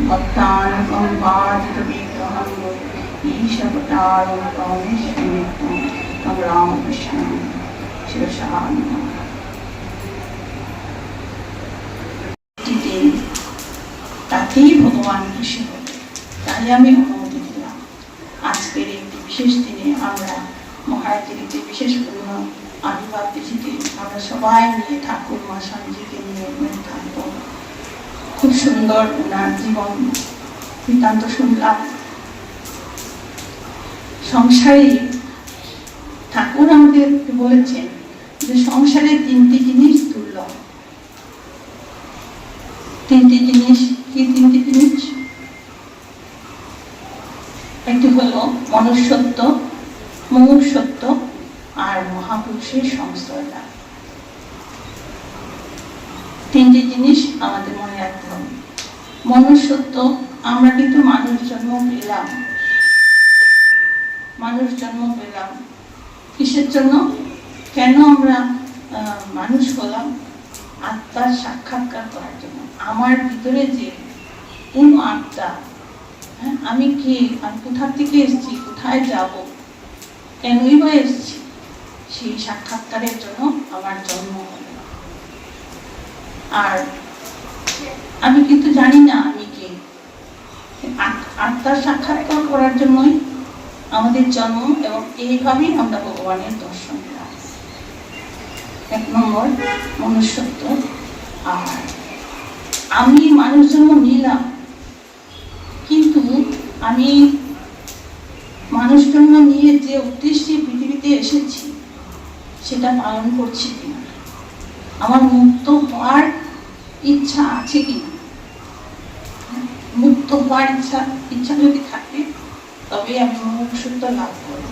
भक्तानुकं वादितविग्रहं ईशवतारं कामेश्वरं तं रामकृष्णं शिरसा তাতেই ভগবান খুশি হবে। তাই আমি অনুমতি দিলাম আজকের এই বিশেষ দিনে আমরা মহারাজের একটি বিশেষ পূর্ণ আবির্ভাব তিথিতে আমরা সবাই মিলে ঠাকুর মা স্বামীজিকে নিয়ে থাকবো। খুব সুন্দর ওনার জীবন বৃত্তান্ত শুনলাম। সংসারে ঠাকুর আমাদের বলেছেন যে সংসারে তিনটি জিনিস দুর্লভ। তিনটি জিনিস কি? তিনটি জিনিস, একটি হলো মনুষ্যত্ব, মুমুক্ষুত্ব আর মহাপুরুষের সংস্রয় লাভ। তিনটি জিনিস আমাদের মনে রাখতে হবে। মনুষ্যত্ব, আমরা কিন্তু মানুষ জন্ম পেলাম। মানুষ জন্ম পেলাম কিসের জন্য? কেন আমরা মানুষ হলাম? আত্মার সাক্ষাৎকার করার জন্য। আমার ভিতরে যে কোন আত্মা, আমি কে, আমি কোথা থেকে এসেছি, কোথায় যাব, কেনই বা এসেছি, সেই সাক্ষাৎকারের জন্য আমার জন্ম হলো। আর আমি কিন্তু জানি না আমি কে। আত্মার সাক্ষাৎকার করার জন্যই আমাদের জন্ম, এবং এইভাবেই আমরা ভগবানের দর্শন পেলাম। এক নম্বর মনুষ্যত্ব। আর আমি মানুষ জন্ম নিলাম, কিন্তু আমি মানুষ জন্ম নিয়ে যে উদ্দেশ্যে পৃথিবীতে এসেছি সেটা পালন করছি কিনা, আমার মুক্ত হওয়ার ইচ্ছা আছে কিনা। মুক্ত হওয়ার ইচ্ছা যদি থাকে তবে আমি মুমুক্ষুত্ব লাভ করব।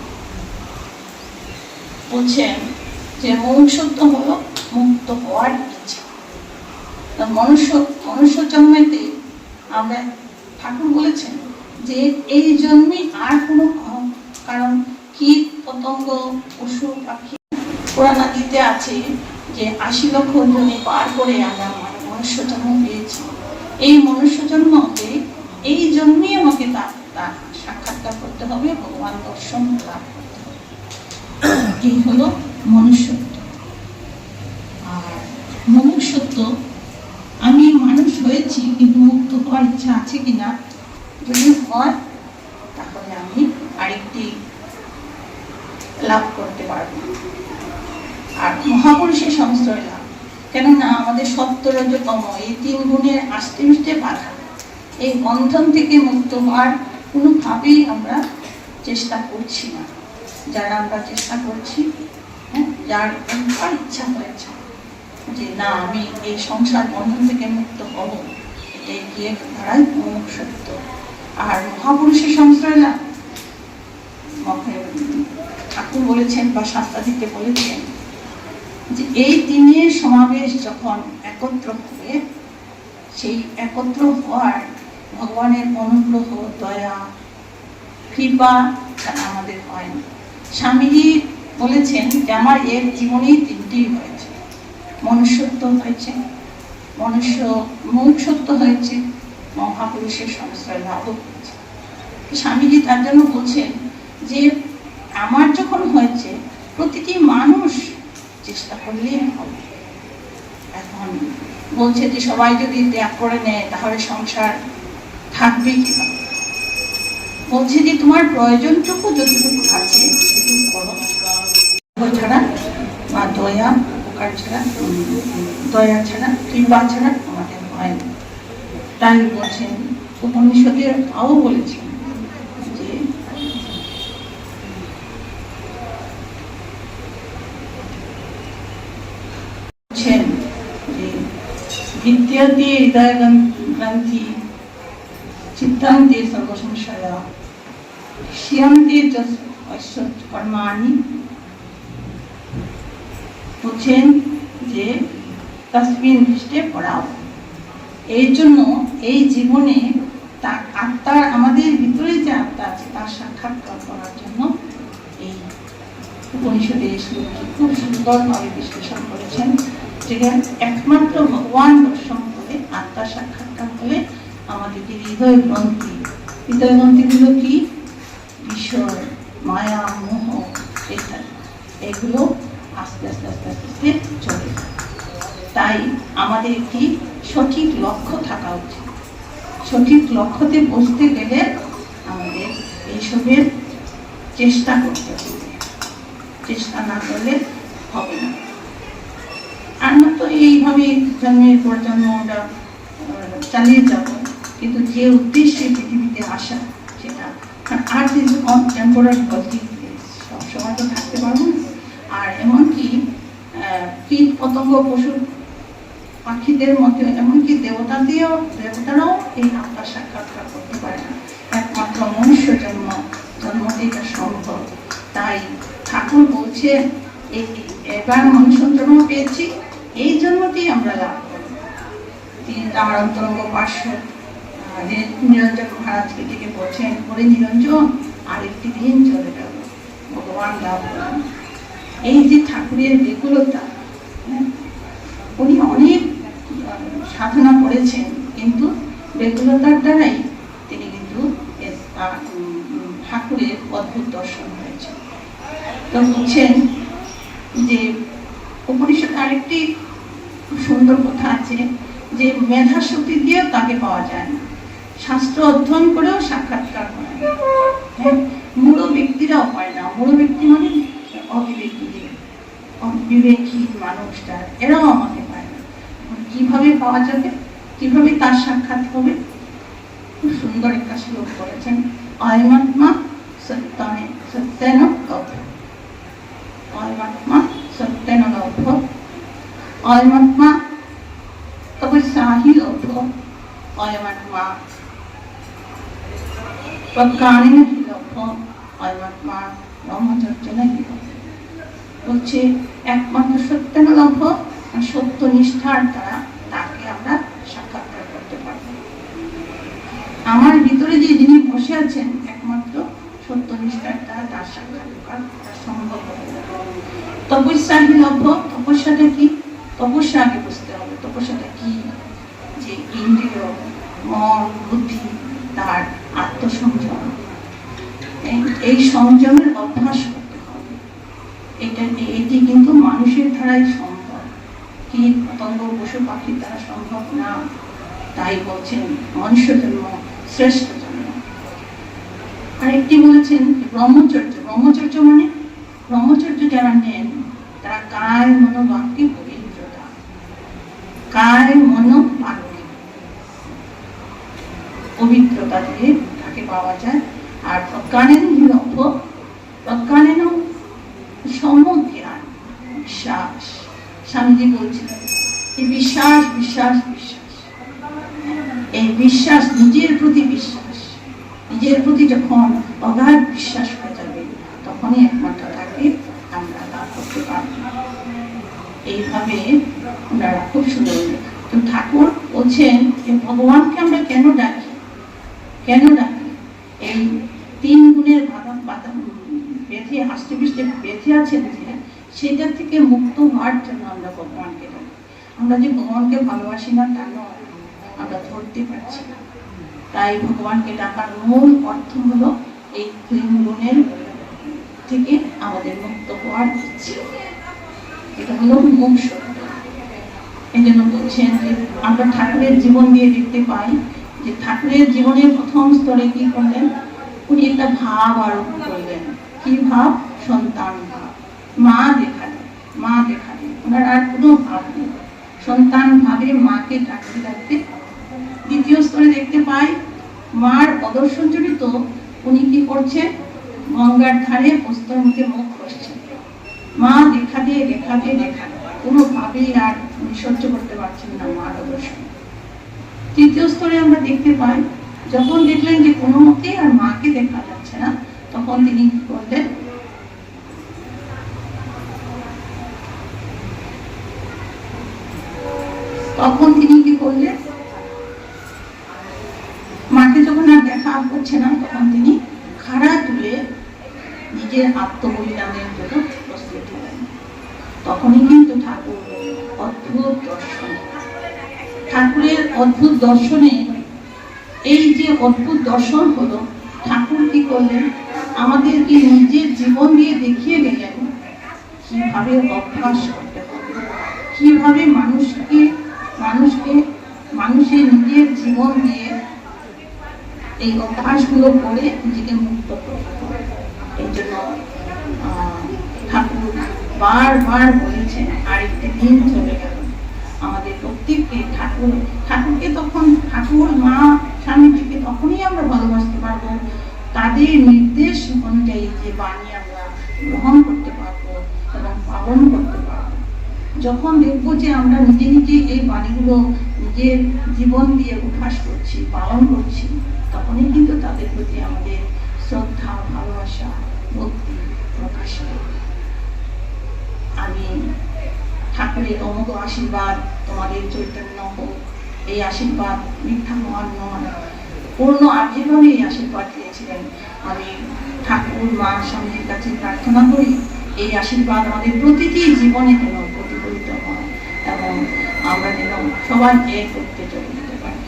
বলছেন যে মুমুক্ষুত্ব হলো মুক্ত হওয়ার ইচ্ছা। মনুষ্য জন্মেতে আমরা, ঠাকুর বলেছেন যে এই জন্মে আর কোনো, কারণ কীট পতঙ্গ পশু পাখি পুরাণাদিতে আছে যে ৮০ লক্ষ জনে পার করে আমরা মনুষ্য জন্ম পেয়েছি। এই মনুষ্য জন্মতে এই জন্মেই আমাকে তার সাক্ষাৎকার করতে হবে, ভগবান দর্শন লাভ করতে হবে। এই হলো মনুষ্যত্ব। আর মুমুক্ষুত্ব, আমি মানুষ হয়েছি কিন্তু মুক্ত হওয়ার ইচ্ছা আছে কিনা, যদি হয় তাহলে আমি আরেকটি লাভ করতে পারব। আর মহাপুরুষের সংশ্রয় লাভ, কেননা আমাদের সত্য রজ তম এই ৩ গুণের আষ্টে মিষ্টে বাধা, এই বন্ধন থেকে মুক্ত হওয়ার কোনোভাবেই আমরা চেষ্টা করছি না। যারা আমরা চেষ্টা করছি, যার ইচ্ছা হয়েছে যে না আমি এই সংসার বন্ধন থেকে মুক্ত হব, এটাই গিয়ে দাঁড়ায় মুমুক্ষুত্ব। আর মহাপুরুষের সংশ্রয় লাভ, ঠাকুর বলেছেন বা শাস্ত্রাদিতে বলেছেন যে এই দিনের সমাবেশ যখন একত্র হবে, সেই একত্র হওয়ার ভগবানের অনুগ্রহ, দয়া, কৃপা আমাদের হয় না। স্বামীজি বলেছেন যে আমার এর জীবনেই ৩টি হয়েছে। মনুষ্যত্ব হয়েছে, মুমুক্ষুত্ব হয়েছে, মহাপুরুষের সংশ্রয় লাভ হয়েছে। স্বামীজি তার জন্য বলছেন যে আমার যখন হয়েছে প্রতিটি মানুষ চেষ্টা করলেই হবে। এখন বলছে যে সবাই যদি ত্যাগ করে নেয় তাহলে সংসার থাকবে কিভাবে? বলছে যে তোমার প্রয়োজনটুকু যতটুকু আছে সেটুকু করো, ছাড়া বা দয়া উপকার ছাড়া, দয়া ছাড়া, কৃপা ছাড়া আমাদের হয় না। তাই বলছেন, উপনিষদের তাও বলেছেন যে বিদ্যাতে হৃদয় গ্রন্থি চিত্তান্তে সর্বসংশয়া শিয়ান্তে কর্মাণি। বলছেন যে তসমিন দৃষ্টে পড়াও। এই জন্য এই জীবনে তার আত্মার, আমাদের ভিতরে যে আত্মা আছে তার সাক্ষাৎকার করার জন্য এই উপনিষদে শ্লোকটি খুব সুন্দরভাবে বিশ্লেষণ করেছেন। যেখানে একমাত্র ভগবান দর্শন করে, আত্মার সাক্ষাৎকার হলে আমাদের যে হৃদয় গ্রন্থিগুলো কি বিষয়, মায়া, মোহ ইত্যাদি, এগুলো আস্তে আস্তে আস্তে আস্তে আস্তে চলে যায়। তাই আমাদের একটি সঠিক লক্ষ্য থাকা উচিত। সঠিক লক্ষ্যতে পৌঁছতে গেলে আমাদের এইসবের চেষ্টা করতে হবে, চেষ্টা না করলে হবে না। আমরা তো এইভাবে জন্মের পর জন্ম আমরা চালিয়ে যাব, কিন্তু যে উদ্দেশ্যে পৃথিবীতে আসা সেটা আর কিছু টেম্পোরারি গতি সবসময় তো থাকতে পারবো না। আর এমনকি কীট পতঙ্গ পশু পাখিদের মধ্যে এমনকি দেবতারাও এই আত্মার সাক্ষাৎকার করতে পারে না, একমাত্র মনুষ্য জন্মতে এটা সম্ভব। তাই ঠাকুর বলছে এবার মনুষ্য জন্ম পেয়েছি, এই জন্মতেই আমরা লাভ করব। তিনি আমার অন্তরঙ্গ পার্শ্ব নিরঞ্জন মহারাজকে ডেকে বলছেন, ওরে নিরঞ্জন, আরেকটি দিন চলে গেল, ভগবান লাভ করলেন। এই যে ঠাকুরের ব্যাকুলতা, উনি অনেক সাধনা করেছেন, কিন্তু ব্যাকুলতার দ্বারাই তিনি কিন্তু ঠাকুরের অদ্ভুত দর্শন হয়েছে। তো বলছেন যে উপনিষদ আরেকটি সুন্দর কথা আছে যে মেধা শক্তি দিয়েও তাকে পাওয়া যায় না, শাস্ত্র অধ্যয়ন করেও সাক্ষাৎকার হয় না। হ্যাঁ, মূঢ় ব্যক্তিরাও পায় না। মূঢ় ব্যক্তি মানে অবিবেকী মানুষটা, এরাও আমাকে পায় না। কিভাবে পাওয়া যাবে, কিভাবে তার সাক্ষাৎ হবে? খুব সুন্দর একটা শ্লোক করেছেন, অয়মাত্মা সত্যেন লভ্য, অয়মাত্মা সত্যেন লভ্য, অয়মাত্মা তপস্যাহি লভ্য, অয়মাত্মা প্রজ্ঞানেন হি লভ্য, অয়মাত্মা ব্রহ্মচর্যেন হি লভ্য। বলছে একমাত্র সত্যেন লভ্য, সত্য নিষ্ঠার দ্বারা তাকে আমরা সাক্ষাৎকার করতে পারব। আমার ভিতরে যে যিনি বসে আছেন, একমাত্র সত্য নিষ্ঠার দ্বারা তার সাক্ষাৎকার সম্ভব হবে। তপস্যাহি লভ্য, তপস্যাটা কি? তপস্যা আগে বুঝতে হবে। তপস্যাটা কি? যে ইন্দ্রিয়, মন, বুদ্ধি, তার আত্মসংযম, এই সংযমের অভ্যাস করতে হবে। এটি কিন্তু মানুষের দ্বারাই সম্ভব, কীট পতঙ্গ পশু পাখির দ্বারা সম্ভব না। তাই বলছেন মনুষ্য জন্ম শ্রেষ্ঠ জন্ম। আরেকটি বলেছেন ব্রহ্মচর্য। ব্রহ্মচর্য মানে ব্রহ্মচর্য যারা নেন তারা কায় মন বাক্যে পবিত্রতা, কায় মন বাক্যে পবিত্রতা দিয়ে তাকে পাওয়া যায়। আর প্রজ্ঞানেন লভ্য, প্রজ্ঞানেন সমজ্ঞান, বিশ্বাস। স্বামীজি বলছিলেন এই বিশ্বাস বিশ্বাস বিশ্বাস, এই বিশ্বাস নিজের প্রতি বিশ্বাস, নিজের প্রতি যখন অগাধ বিশ্বাস হয়ে যাবে তখনই একমাত্র তাকে আমরা লাভ করতে পারব। এইভাবে ওনারা খুব সুন্দর। তো ঠাকুর বলছেন যে ভগবানকে আমরা কেন ডাকি, কেন ডাকি? এই তিন গুণের বেঁধে আষ্টে পৃষ্ঠে বেঁধে আছে যে সেটা থেকে মুক্ত হওয়ার জন্য আমরা ভগবানকে ডাকি। আমরা যে ভগবানকে ভালোবাসি না তা নয়, আমরা ধরতে পারছি না। তাই ভগবানকে ডাকার মূল অর্থ হলো এই তিন গুণের থেকে আমাদের মুক্ত হওয়ার ইচ্ছে, এটা হলো মূল সত্য। এই জন্য বলছেন যে আমরা ঠাকুরের জীবন দিয়ে দেখতে পাই যে ঠাকুরের জীবনের প্রথম স্তরে কি করলেন, উনি একটা ভাব আরোপ করলেন। কি ভাব? সন্তান ভাব। মা দেখালেন, মা দেখালেন, ওনার আর কোনো ভাব নেই। সন্তান ভাবে মাকে ডাকতে ডাকতে দ্বিতীয় স্তরে দেখতে পাই মার অদর্শন জড়িত উনি কি করছেন, গঙ্গার ধারে বস্তার মুখে মুখ করছেন। মা দেখা দিয়ে দেখা দিয়ে দেখা কোনোভাবেই আর উনি সহ্য করতে পারছেন না মার অদর্শন। তৃতীয় স্তরে আমরা দেখতে পাই যখন দেখলেন যে কোনো মতেই আর মাকে দেখা যাচ্ছে না, তখন তিনি কি করলেন, মাকে যখন আর দেখা করছে না তখন তিনি খাড়া তুলে নিজের আত্মবলিদানের জন্য প্রস্তুত হলেন। তখনই কিন্তু ঠাকুর অদ্ভুত দর্শন, ঠাকুরের অদ্ভুত দর্শনে অদ্ভুত দর্শন হলো, ঠাকুর কি করলেন, আমাদেরকে নিজের জীবন দিয়ে দেখিয়ে গেলেন কিভাবে অভ্যাস করতে হবে, কিভাবে মানুষের নিজের জীবন দিয়ে এই অভ্যাসগুলো করে নিজেকে মুক্ত করতে হবে। এই জন্য ঠাকুর বারবার বলেছেন, আর একটি দিন চলে গেল, আমাদের প্রত্যেককে ঠাকুরকে তখন ঠাকুর মা স্বামীজিকে তখনই আমরা ভালোবাসতে পারবো তাদের নির্দেশ অনুযায়ী যে বাণী আমরা গ্রহণ করতে পারবো এবং পালন করতে পারবো। যখন দেখবো যে আমরা নিজে নিজে এই বাণীগুলো নিজের জীবন দিয়ে অভ্যাস করছি, পালন করছি, তখনই কিন্তু তাদের প্রতি আমাদের শ্রদ্ধা, ভালোবাসা, ভক্তি প্রকাশ পাবে। আমি ঠাকুরের অমোঘ আশীর্বাদ তোমাদের চৈতন্য হোক, এই আশীর্বাদ মিথ্যা হওয়ার নয়, পূর্ণ আজীবনে এই আশীর্বাদ দিয়েছিলেন। আমি ঠাকুর মা স্বামীর কাছে প্রার্থনা করি এই আশীর্বাদ আমাদের প্রতিটি জীবনে যেন প্রতিফলিত হয় এবং আমরা যেন সবাই এক করতে চলে যেতে পারি।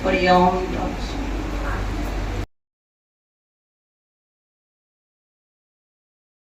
হরি ওম।